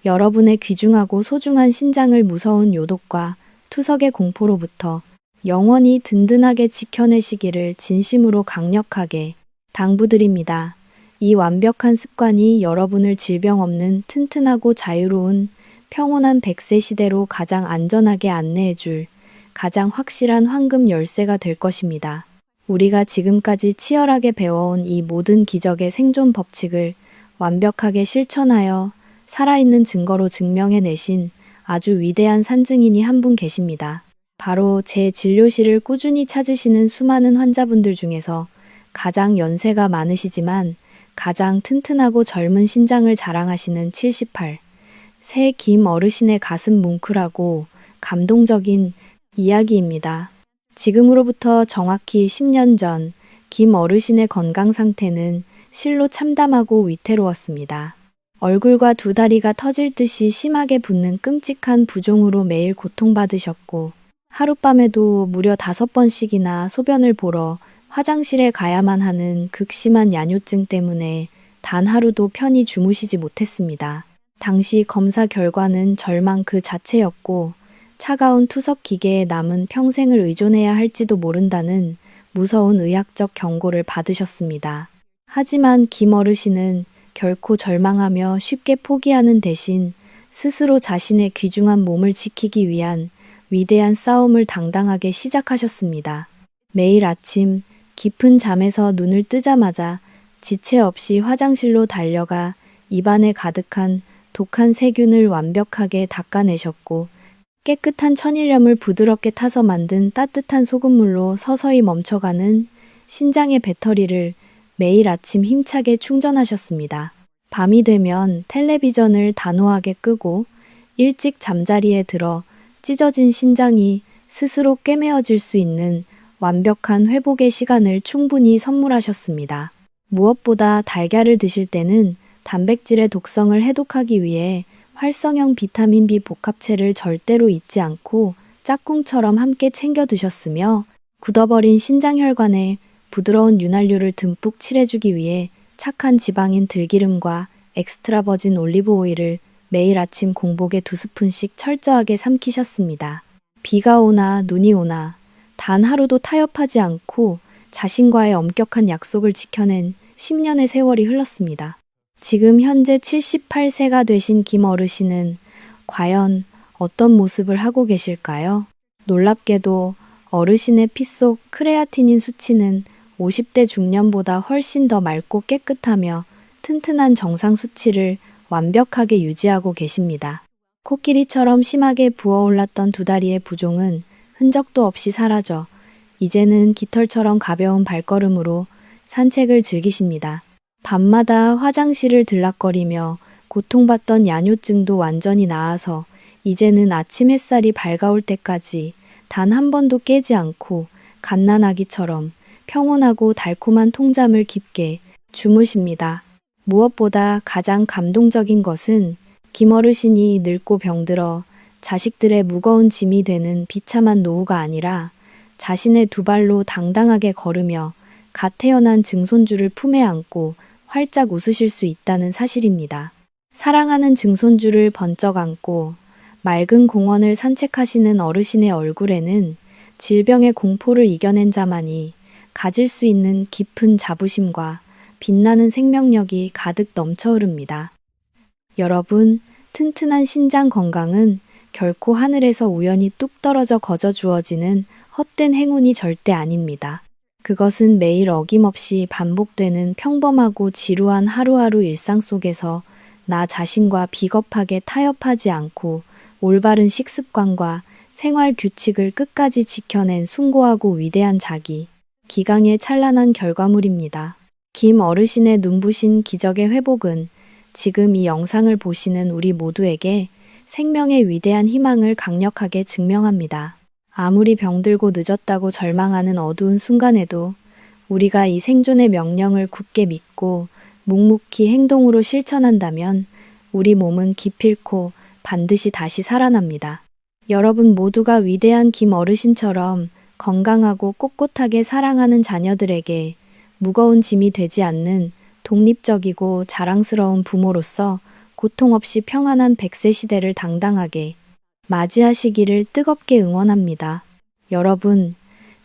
여러분의 귀중하고 소중한 신장을 무서운 요독과 투석의 공포로부터 영원히 든든하게 지켜내시기를 진심으로 강력하게 당부드립니다. 이 완벽한 습관이 여러분을 질병 없는 튼튼하고 자유로운 평온한 100세 시대로 가장 안전하게 안내해줄 가장 확실한 황금 열쇠가 될 것입니다. 우리가 지금까지 치열하게 배워온 이 모든 기적의 생존 법칙을 완벽하게 실천하여 살아있는 증거로 증명해내신 아주 위대한 산증인이 한 분 계십니다. 바로 제 진료실을 꾸준히 찾으시는 수많은 환자분들 중에서 가장 연세가 많으시지만 가장 튼튼하고 젊은 신장을 자랑하시는 78세 김 어르신의 가슴 뭉클하고 감동적인 이야기입니다. 지금으로부터 정확히 10년 전 김 어르신의 건강 상태는 실로 참담하고 위태로웠습니다. 얼굴과 두 다리가 터질 듯이 심하게 붓는 끔찍한 부종으로 매일 고통받으셨고 하룻밤에도 무려 5번씩이나 소변을 보러 화장실에 가야만 하는 극심한 야뇨증 때문에 단 하루도 편히 주무시지 못했습니다. 당시 검사 결과는 절망 그 자체였고 차가운 투석 기계에 남은 평생을 의존해야 할지도 모른다는 무서운 의학적 경고를 받으셨습니다. 하지만 김 어르신은 결코 절망하며 쉽게 포기하는 대신 스스로 자신의 귀중한 몸을 지키기 위한 위대한 싸움을 당당하게 시작하셨습니다. 매일 아침 깊은 잠에서 눈을 뜨자마자 지체 없이 화장실로 달려가 입안에 가득한 독한 세균을 완벽하게 닦아내셨고 깨끗한 천일염을 부드럽게 타서 만든 따뜻한 소금물로 서서히 멈춰가는 신장의 배터리를 매일 아침 힘차게 충전하셨습니다. 밤이 되면 텔레비전을 단호하게 끄고 일찍 잠자리에 들어 찢어진 신장이 스스로 꿰매어질 수 있는 완벽한 회복의 시간을 충분히 선물하셨습니다. 무엇보다 달걀을 드실 때는 단백질의 독성을 해독하기 위해 활성형 비타민 B 복합체를 절대로 잊지 않고 짝꿍처럼 함께 챙겨 드셨으며 굳어버린 신장혈관에 부드러운 윤활유를 듬뿍 칠해주기 위해 착한 지방인 들기름과 엑스트라 버진 올리브 오일을 매일 아침 공복에 2스푼씩 철저하게 삼키셨습니다. 비가 오나 눈이 오나 단 하루도 타협하지 않고 자신과의 엄격한 약속을 지켜낸 10년의 세월이 흘렀습니다. 지금 현재 78세가 되신 김 어르신은 과연 어떤 모습을 하고 계실까요? 놀랍게도 어르신의 피 속 크레아티닌 수치는 50대 중년보다 훨씬 더 맑고 깨끗하며 튼튼한 정상 수치를 완벽하게 유지하고 계십니다. 코끼리처럼 심하게 부어올랐던 두 다리의 부종은 흔적도 없이 사라져 이제는 깃털처럼 가벼운 발걸음으로 산책을 즐기십니다. 밤마다 화장실을 들락거리며 고통받던 야뇨증도 완전히 나아서 이제는 아침 햇살이 밝아올 때까지 단 한 번도 깨지 않고 갓난아기처럼 평온하고 달콤한 통잠을 깊게 주무십니다. 무엇보다 가장 감동적인 것은 김 어르신이 늙고 병들어 자식들의 무거운 짐이 되는 비참한 노후가 아니라 자신의 두 발로 당당하게 걸으며 갓 태어난 증손주를 품에 안고 활짝 웃으실 수 있다는 사실입니다. 사랑하는 증손주를 번쩍 안고 맑은 공원을 산책하시는 어르신의 얼굴에는 질병의 공포를 이겨낸 자만이 가질 수 있는 깊은 자부심과 빛나는 생명력이 가득 넘쳐 흐릅니다. 여러분, 튼튼한 신장 건강은 결코 하늘에서 우연히 뚝 떨어져 거저 주어지는 헛된 행운이 절대 아닙니다. 그것은 매일 어김없이 반복되는 평범하고 지루한 하루하루 일상 속에서 나 자신과 비겁하게 타협하지 않고 올바른 식습관과 생활 규칙을 끝까지 지켜낸 숭고하고 위대한 자기, 기강의 찬란한 결과물입니다. 김 어르신의 눈부신 기적의 회복은 지금 이 영상을 보시는 우리 모두에게 생명의 위대한 희망을 강력하게 증명합니다. 아무리 병들고 늦었다고 절망하는 어두운 순간에도 우리가 이 생존의 명령을 굳게 믿고 묵묵히 행동으로 실천한다면 우리 몸은 기필코 반드시 다시 살아납니다. 여러분 모두가 위대한 김 어르신처럼 건강하고 꼿꼿하게 사랑하는 자녀들에게 무거운 짐이 되지 않는 독립적이고 자랑스러운 부모로서 고통 없이 평안한 100세 시대를 당당하게 맞이하시기를 뜨겁게 응원합니다. 여러분,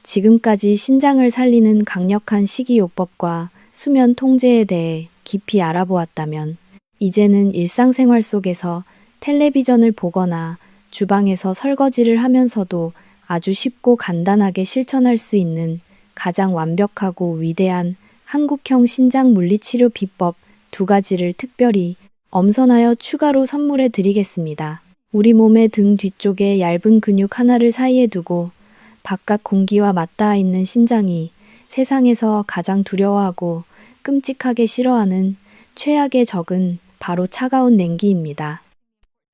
지금까지 신장을 살리는 강력한 식이요법과 수면 통제에 대해 깊이 알아보았다면 이제는 일상생활 속에서 텔레비전을 보거나 주방에서 설거지를 하면서도 아주 쉽고 간단하게 실천할 수 있는 가장 완벽하고 위대한 한국형 신장 물리치료 비법 2가지를 특별히 엄선하여 추가로 선물해 드리겠습니다. 우리 몸의 등 뒤쪽에 얇은 근육 하나를 사이에 두고 바깥 공기와 맞닿아 있는 신장이 세상에서 가장 두려워하고 끔찍하게 싫어하는 최악의 적은 바로 차가운 냉기입니다.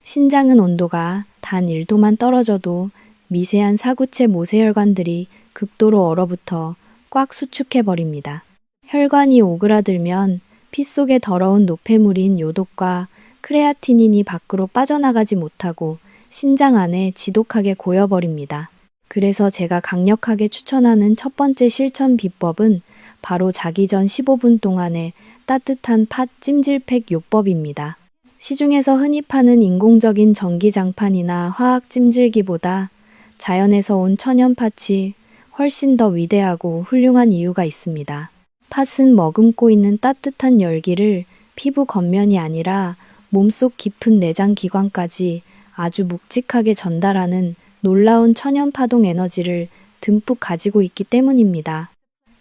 신장은 온도가 단 1도만 떨어져도 미세한 사구체 모세혈관들이 극도로 얼어붙어 꽉 수축해버립니다. 혈관이 오그라들면 피 속의 더러운 노폐물인 요독과 크레아티닌이 밖으로 빠져나가지 못하고 신장 안에 지독하게 고여버립니다. 그래서 제가 강력하게 추천하는 첫 번째 실천 비법은 바로 자기 전 15분 동안의 따뜻한 팥 찜질팩 요법입니다. 시중에서 흔히 파는 인공적인 전기장판이나 화학 찜질기보다 자연에서 온 천연팥이 훨씬 더 위대하고 훌륭한 이유가 있습니다. 팥은 머금고 있는 따뜻한 열기를 피부 겉면이 아니라 몸속 깊은 내장 기관까지 아주 묵직하게 전달하는 놀라운 천연 파동 에너지를 듬뿍 가지고 있기 때문입니다.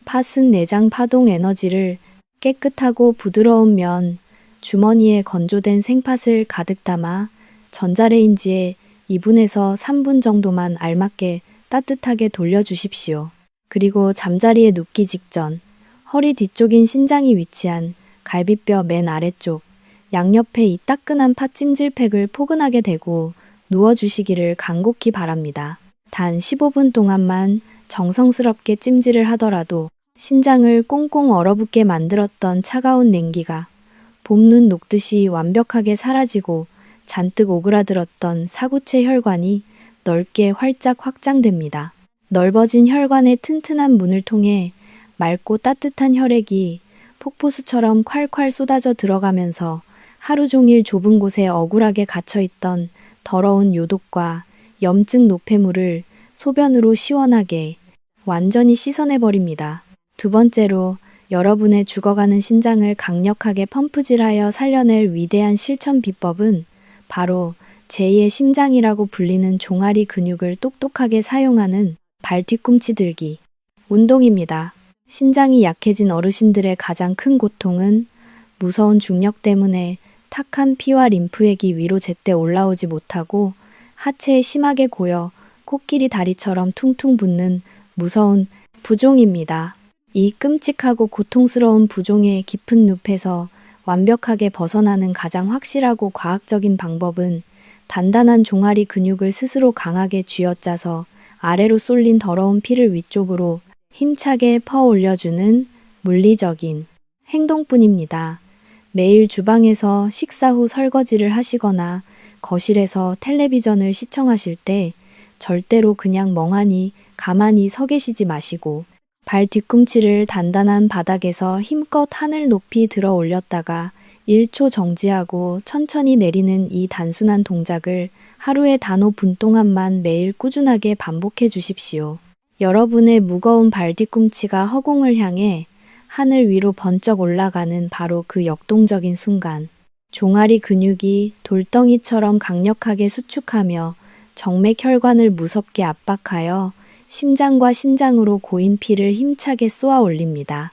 팥은 내장 파동 에너지를 깨끗하고 부드러운 면, 주머니에 건조된 생팥을 가득 담아 전자레인지에 2분에서 3분 정도만 알맞게 따뜻하게 돌려주십시오. 그리고 잠자리에 눕기 직전 허리 뒤쪽인 신장이 위치한 갈비뼈 맨 아래쪽 양옆에 이 따끈한 팥 찜질팩을 포근하게 대고 누워주시기를 간곡히 바랍니다. 단 15분 동안만 정성스럽게 찜질을 하더라도 신장을 꽁꽁 얼어붙게 만들었던 차가운 냉기가 봄눈 녹듯이 완벽하게 사라지고 잔뜩 오그라들었던 사구체 혈관이 넓게 활짝 확장됩니다. 넓어진 혈관의 튼튼한 문을 통해 맑고 따뜻한 혈액이 폭포수처럼 콸콸 쏟아져 들어가면서 하루 종일 좁은 곳에 억울하게 갇혀있던 더러운 요독과 염증 노폐물을 소변으로 시원하게 완전히 씻어내버립니다. 2번째로 여러분의 죽어가는 신장을 강력하게 펌프질하여 살려낼 위대한 실천 비법은 바로 제2의 심장이라고 불리는 종아리 근육을 똑똑하게 사용하는 발 뒤꿈치 들기 운동입니다. 신장이 약해진 어르신들의 가장 큰 고통은 무서운 중력 때문에 탁한 피와 림프액이 위로 제때 올라오지 못하고 하체에 심하게 고여 코끼리 다리처럼 퉁퉁 붓는 무서운 부종입니다. 이 끔찍하고 고통스러운 부종의 깊은 늪에서 완벽하게 벗어나는 가장 확실하고 과학적인 방법은 단단한 종아리 근육을 스스로 강하게 쥐어짜서 아래로 쏠린 더러운 피를 위쪽으로 힘차게 퍼올려주는 물리적인 행동뿐입니다. 매일 주방에서 식사 후 설거지를 하시거나 거실에서 텔레비전을 시청하실 때 절대로 그냥 멍하니 가만히 서 계시지 마시고 발 뒤꿈치를 단단한 바닥에서 힘껏 하늘 높이 들어 올렸다가 1초 정지하고 천천히 내리는 이 단순한 동작을 하루에 단 5분 동안만 매일 꾸준하게 반복해 주십시오. 여러분의 무거운 발 뒤꿈치가 허공을 향해 하늘 위로 번쩍 올라가는 바로 그 역동적인 순간, 종아리 근육이 돌덩이처럼 강력하게 수축하며 정맥혈관을 무섭게 압박하여 심장과 신장으로 고인 피를 힘차게 쏘아 올립니다.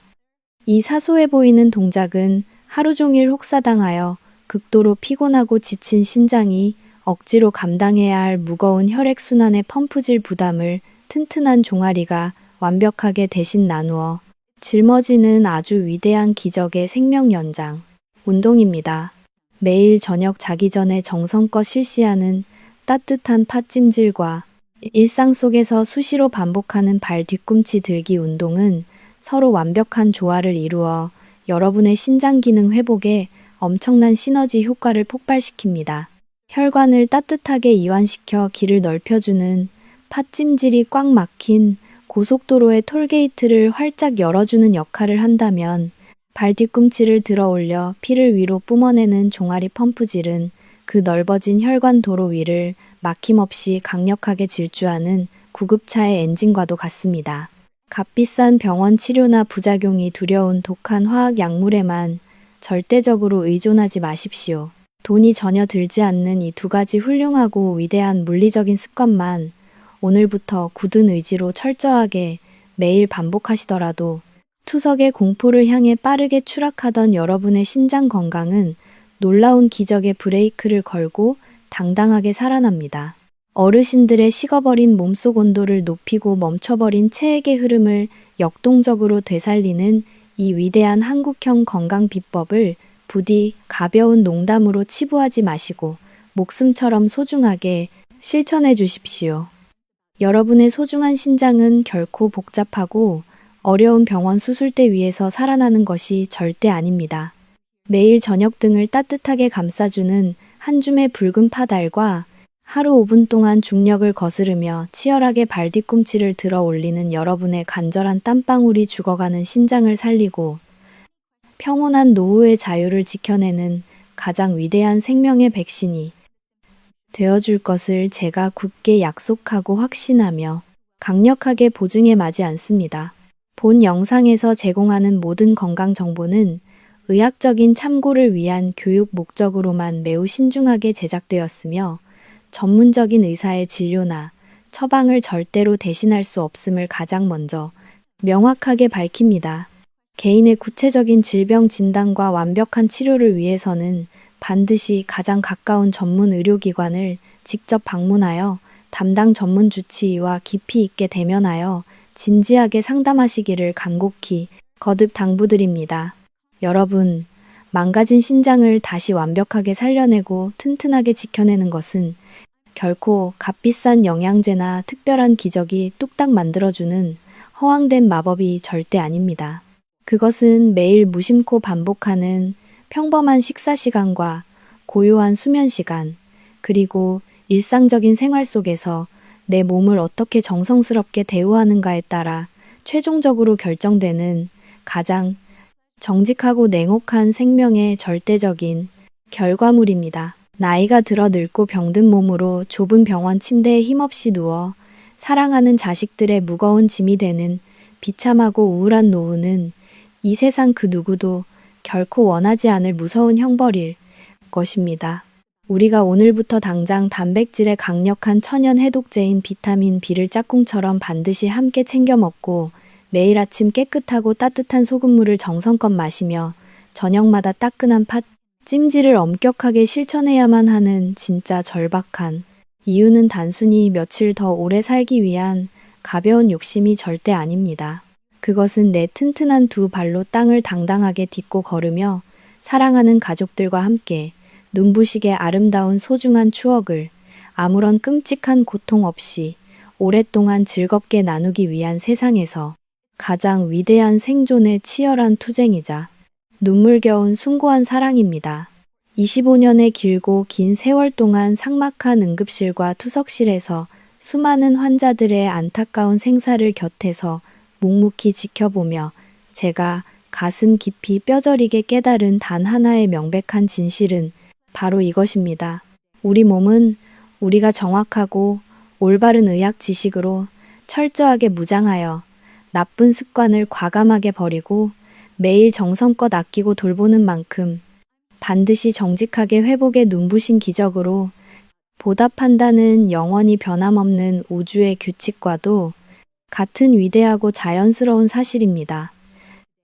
이 사소해 보이는 동작은 하루 종일 혹사당하여 극도로 피곤하고 지친 신장이 억지로 감당해야 할 무거운 혈액순환의 펌프질 부담을 튼튼한 종아리가 완벽하게 대신 나누어 짊어지는 아주 위대한 기적의 생명 연장 운동입니다. 매일 저녁 자기 전에 정성껏 실시하는 따뜻한 팥찜질과 일상 속에서 수시로 반복하는 발 뒤꿈치 들기 운동은 서로 완벽한 조화를 이루어 여러분의 신장 기능 회복에 엄청난 시너지 효과를 폭발시킵니다. 혈관을 따뜻하게 이완시켜 길을 넓혀주는 팥찜질이 꽉 막힌 고속도로의 톨게이트를 활짝 열어주는 역할을 한다면 발 뒤꿈치를 들어 올려 피를 위로 뿜어내는 종아리 펌프질은 그 넓어진 혈관 도로 위를 막힘없이 강력하게 질주하는 구급차의 엔진과도 같습니다. 값비싼 병원 치료나 부작용이 두려운 독한 화학 약물에만 절대적으로 의존하지 마십시오. 돈이 전혀 들지 않는 이 두 가지 훌륭하고 위대한 물리적인 습관만 오늘부터 굳은 의지로 철저하게 매일 반복하시더라도 투석의 공포를 향해 빠르게 추락하던 여러분의 신장 건강은 놀라운 기적의 브레이크를 걸고 당당하게 살아납니다. 어르신들의 식어버린 몸속 온도를 높이고 멈춰버린 체액의 흐름을 역동적으로 되살리는 이 위대한 한국형 건강 비법을 부디 가벼운 농담으로 치부하지 마시고 목숨처럼 소중하게 실천해 주십시오. 여러분의 소중한 신장은 결코 복잡하고 어려운 병원 수술대 위에서 살아나는 것이 절대 아닙니다. 매일 저녁 등을 따뜻하게 감싸주는 한 줌의 붉은 파달과 하루 5분 동안 중력을 거스르며 치열하게 발 뒤꿈치를 들어 올리는 여러분의 간절한 땀방울이 죽어가는 신장을 살리고 평온한 노후의 자유를 지켜내는 가장 위대한 생명의 백신이 되어줄 것을 제가 굳게 약속하고 확신하며 강력하게 보증해 마지 않습니다. 본 영상에서 제공하는 모든 건강 정보는 의학적인 참고를 위한 교육 목적으로만 매우 신중하게 제작되었으며 전문적인 의사의 진료나 처방을 절대로 대신할 수 없음을 가장 먼저 명확하게 밝힙니다. 개인의 구체적인 질병 진단과 완벽한 치료를 위해서는 반드시 가장 가까운 전문 의료기관을 직접 방문하여 담당 전문 주치의와 깊이 있게 대면하여 진지하게 상담하시기를 간곡히 거듭 당부드립니다. 여러분, 망가진 신장을 다시 완벽하게 살려내고 튼튼하게 지켜내는 것은 결코 값비싼 영양제나 특별한 기적이 뚝딱 만들어주는 허황된 마법이 절대 아닙니다. 그것은 매일 무심코 반복하는 평범한 식사 시간과 고요한 수면 시간, 그리고 일상적인 생활 속에서 내 몸을 어떻게 정성스럽게 대우하는가에 따라 최종적으로 결정되는 가장 정직하고 냉혹한 생명의 절대적인 결과물입니다. 나이가 들어 늙고 병든 몸으로 좁은 병원 침대에 힘없이 누워 사랑하는 자식들의 무거운 짐이 되는 비참하고 우울한 노후는 이 세상 그 누구도 결코 원하지 않을 무서운 형벌일 것입니다. 우리가 오늘부터 당장 단백질의 강력한 천연 해독제인 비타민 B를 짝꿍처럼 반드시 함께 챙겨 먹고 매일 아침 깨끗하고 따뜻한 소금물을 정성껏 마시며 저녁마다 따끈한 팥 찜질을 엄격하게 실천해야만 하는 진짜 절박한 이유는 단순히 며칠 더 오래 살기 위한 가벼운 욕심이 절대 아닙니다. 그것은 내 튼튼한 두 발로 땅을 당당하게 딛고 걸으며 사랑하는 가족들과 함께 눈부시게 아름다운 소중한 추억을 아무런 끔찍한 고통 없이 오랫동안 즐겁게 나누기 위한 세상에서 가장 위대한 생존의 치열한 투쟁이자 눈물겨운 숭고한 사랑입니다. 25년의 길고 긴 세월 동안 삭막한 응급실과 투석실에서 수많은 환자들의 안타까운 생사를 곁에서 묵묵히 지켜보며 제가 가슴 깊이 뼈저리게 깨달은 단 하나의 명백한 진실은 바로 이것입니다. 우리 몸은 우리가 정확하고 올바른 의학 지식으로 철저하게 무장하여 나쁜 습관을 과감하게 버리고 매일 정성껏 아끼고 돌보는 만큼 반드시 정직하게 회복의 눈부신 기적으로 보답한다는 영원히 변함없는 우주의 규칙과도 같은 위대하고 자연스러운 사실입니다.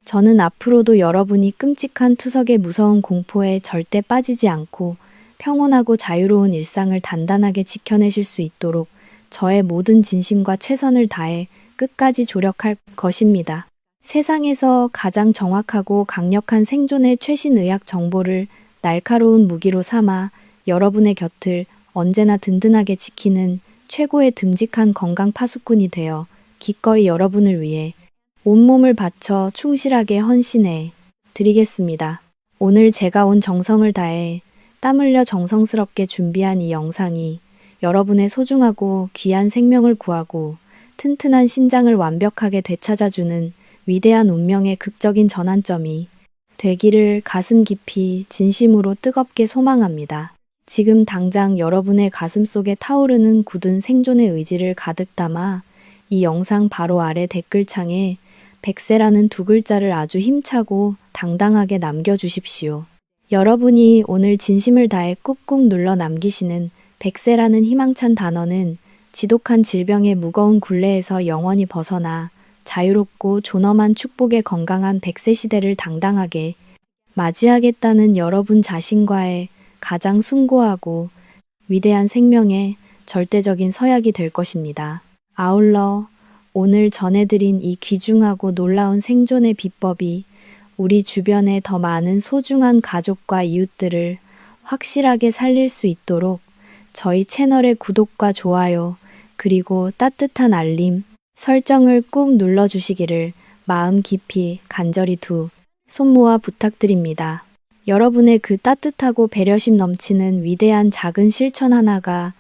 저는 앞으로도 여러분이 끔찍한 투석의 무서운 공포에 절대 빠지지 않고 평온하고 자유로운 일상을 단단하게 지켜내실 수 있도록 저의 모든 진심과 최선을 다해 끝까지 조력할 것입니다. 세상에서 가장 정확하고 강력한 생존의 최신 의학 정보를 날카로운 무기로 삼아 여러분의 곁을 언제나 든든하게 지키는 최고의 듬직한 건강 파수꾼이 되어 기꺼이 여러분을 위해 온몸을 바쳐 충실하게 헌신해 드리겠습니다. 오늘 제가 온 정성을 다해 땀 흘려 정성스럽게 준비한 이 영상이 여러분의 소중하고 귀한 생명을 구하고 튼튼한 신장을 완벽하게 되찾아주는 위대한 운명의 극적인 전환점이 되기를 가슴 깊이 진심으로 뜨겁게 소망합니다. 지금 당장 여러분의 가슴 속에 타오르는 굳은 생존의 의지를 가득 담아 이 영상 바로 아래 댓글창에 백세라는 두 글자를 아주 힘차고 당당하게 남겨주십시오. 여러분이 오늘 진심을 다해 꾹꾹 눌러 남기시는 백세라는 희망찬 단어는 지독한 질병의 무거운 굴레에서 영원히 벗어나 자유롭고 존엄한 축복의 건강한 100세 시대를 당당하게 맞이하겠다는 여러분 자신과의 가장 숭고하고 위대한 생명의 절대적인 서약이 될 것입니다. 아울러 오늘 전해드린 이 귀중하고 놀라운 생존의 비법이 우리 주변에 더 많은 소중한 가족과 이웃들을 확실하게 살릴 수 있도록 저희 채널의 구독과 좋아요, 그리고 따뜻한 알림, 설정을 꾹 눌러주시기를 마음 깊이 간절히 두 손 모아 부탁드립니다. 여러분의 그 따뜻하고 배려심 넘치는 위대한 작은 실천 하나가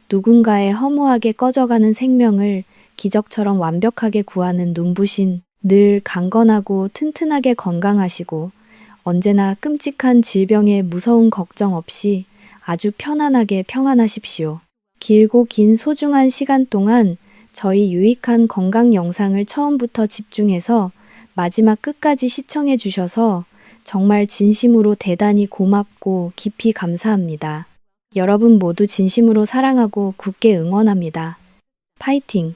누군가의 허무하게 꺼져가는 생명을 기적처럼 완벽하게 구하는 눈부신 늘 강건하고 튼튼하게 건강하시고 언제나 끔찍한 질병의 무서운 걱정 없이 아주 편안하게 평안하십시오. 길고 긴 소중한 시간 동안 저희 유익한 건강 영상을 처음부터 집중해서 마지막 끝까지 시청해 주셔서 정말 진심으로 대단히 고맙고 깊이 감사합니다. 여러분 모두 진심으로 사랑하고 굳게 응원합니다. 파이팅!